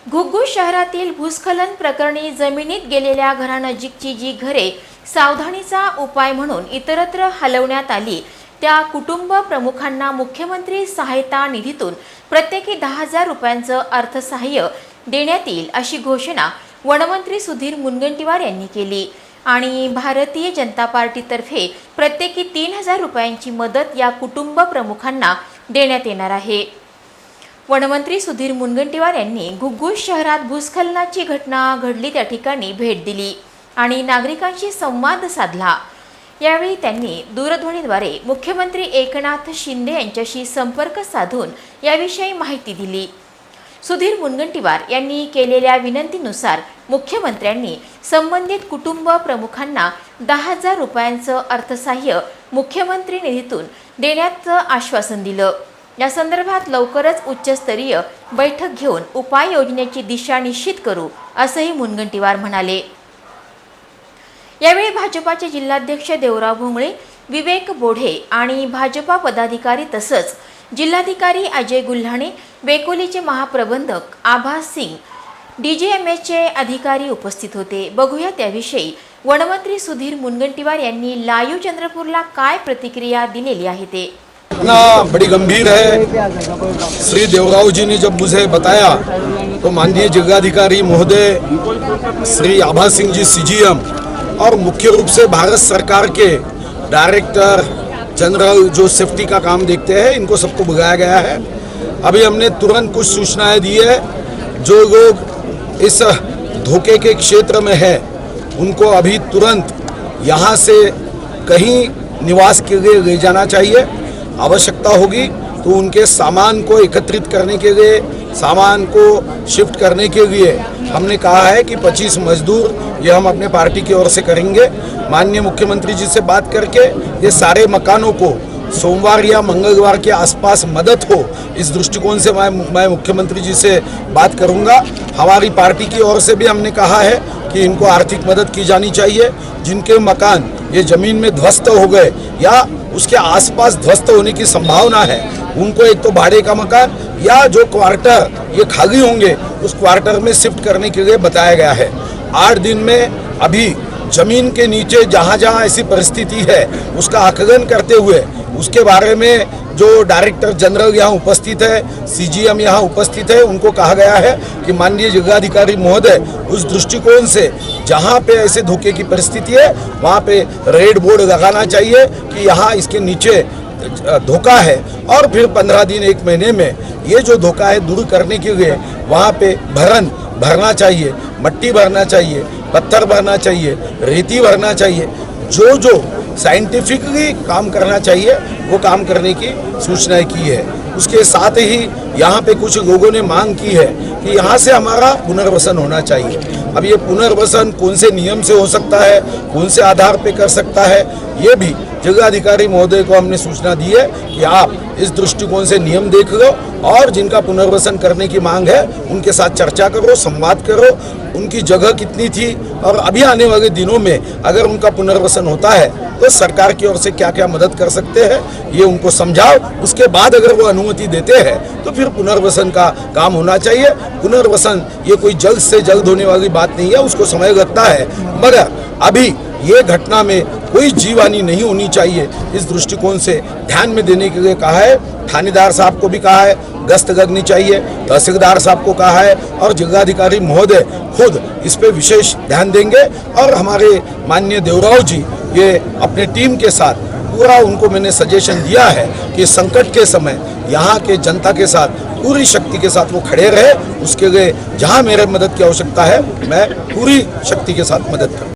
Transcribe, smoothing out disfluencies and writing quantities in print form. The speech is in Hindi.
घुग्गू शहरातील भूस्खलन प्रकरणी जमिनीत गेलेल्या घरानजीकची जी घरे सावधानीचा उपाय म्हणून इतरत्र हलवण्यात आली त्या कुटुंब प्रमुखांना मुख्यमंत्री सहायता निधीतून प्रत्येकी 10,000 रुपयांचं अर्थसहाय्य देण्यात येईल अशी घोषणा वनमंत्री सुधीर मुनगंटीवार यांनी केली आणि भारतीय जनता पार्टीतर्फे प्रत्येकी 3,000 रुपयांची मदत या कुटुंब प्रमुखांना देण्यात येणार आहे। वनमंत्री सुधीर मुनगंटीवार यांनी घुग्गू शहरात भूस्खलनाची घटना घडली त्या ठिकाणी भेट दिली आणि नागरिकांशी संवाद साधला। यावेळी त्यांनी दूरध्वनीद्वारे मुख्यमंत्री एकनाथ शिंदे यांच्याशी संपर्क साधून याविषयी माहिती दिली। सुधीर मुनगंटीवार यांनी केलेल्या विनंतीनुसार मुख्यमंत्र्यांनी संबंधित कुटुंब प्रमुखांना 10,000 रुपयांचं अर्थसहाय्य मुख्यमंत्री निधीतून देण्याचं आश्वासन दिलं। या संदर्भात लवकरच उच्चस्तरीय बैठक घेऊन उपाययोजनेची दिशा निश्चित करू असंही मुनगंटीवार म्हणाले। यावेळी भाजपाचे जिल्हाध्यक्ष देवराव भोंगळे, विवेक बोढे आणि भाजपा पदाधिकारी तसंच जिल्हाधिकारी अजय गुल्हाणे, वेकोलीचे महाप्रबंधक आभास सिंग, DGMAचे अधिकारी उपस्थित होते। बघूया त्याविषयी वनमंत्री सुधीर मुनगंटीवार यांनी लाईव्ह चंद्रपूरला काय प्रतिक्रिया दिलेली आहे ते। बड़ी गंभीर है। श्री देवराव जी ने जब मुझे बताया तो माननीय जिलाधिकारी महोदय श्री आभा सिंह जी CGM और मुख्य रूप से भारत सरकार के डायरेक्टर जनरल जो सेफ्टी का काम देखते हैं, इनको सबको बुलाया गया है। अभी हमने तुरंत कुछ सूचनाएं दी है। जो लोग इस धोखे के क्षेत्र में है उनको अभी तुरंत यहाँ से कहीं निवास के लिए ले जाना चाहिए। आवश्यकता होगी तो उनके सामान को एकत्रित करने के लिए, सामान को शिफ्ट करने के लिए हमने कहा है कि 25 मजदूर ये हम अपने पार्टी की ओर से करेंगे। माननीय मुख्यमंत्री जी से बात करके ये सारे मकानों को सोमवार या मंगलवार के आसपास मदद हो, इस दृष्टिकोण से मैं मुख्यमंत्री जी से बात करूंगा। हमारी पार्टी की ओर से भी हमने कहा है कि इनको आर्थिक मदद की जानी चाहिए। जिनके मकान ये ज़मीन में ध्वस्त हो गए या उसके आसपास ध्वस्त होने की संभावना है, उनको एक तो भाड़े का मकान या जो क्वार्टर ये खाली होंगे उस क्वार्टर में शिफ्ट करने के लिए बताया गया है। 8 दिन में अभी जमीन के नीचे जहाँ जहाँ ऐसी परिस्थिति है उसका आकलन करते हुए उसके बारे में जो डायरेक्टर जनरल यहाँ उपस्थित है, CGM यहाँ उपस्थित है, उनको कहा गया है कि माननीय जिलाधिकारी महोदय उस दृष्टिकोण से जहाँ पे ऐसे धोखे की परिस्थिति है वहाँ पे रेड बोर्ड लगाना चाहिए कि यहाँ इसके नीचे धोखा है और फिर 15 दिन 1 महीने में ये जो धोखा है दूर करने के लिए वहाँ पे भरना चाहिए, मट्टी भरना चाहिए, पत्थर भरना चाहिए, रेती भरना चाहिए। जो साइंटिफिकली काम करना चाहिए वो काम करने की सूचनाएं की है। उसके साथ ही यहाँ पे कुछ लोगों ने मांग की है कि यहाँ से हमारा पुनर्वसन होना चाहिए। अब ये पुनर्वसन कौन से नियम से हो सकता है, कौन से आधार पे कर सकता है, ये भी जिलाधिकारी महोदय को हमने सूचना दी है कि आप इस दृष्टिकोण से नियम देख लो और जिनका पुनर्वसन करने की मांग है उनके साथ चर्चा करो, संवाद करो, उनकी जगह कितनी थी और अभी आने वाले दिनों में अगर उनका पुनर्वसन होता है तो सरकार की ओर से क्या क्या मदद कर सकते हैं ये उनको समझाओ। उसके बाद अगर वो अनुमति देते हैं तो फिर पुनर्वसन का काम होना चाहिए। पुनर्वसन ये कोई जल्द से जल्द होने वाली बात नहीं है, उसको समय लगता है, मगर अभी ये घटना में कोई जीवहानि नहीं होनी चाहिए, इस दृष्टिकोण से ध्यान में देने के लिए कहा है। थानेदार साहब को भी कहा है गश्त लगनी चाहिए, तहसीलदार साहब को कहा है और जिलाधिकारी महोदय खुद इस पे विशेष ध्यान देंगे। और हमारे माननीय देवराव जी ये अपने टीम के साथ पूरा उनको मैंने सजेशन दिया है कि संकट के समय यहाँ के जनता के साथ पूरी शक्ति के साथ वो खड़े रहे। उसके लिए जहाँ मेरे मदद की आवश्यकता है मैं पूरी शक्ति के साथ मदद करूँ।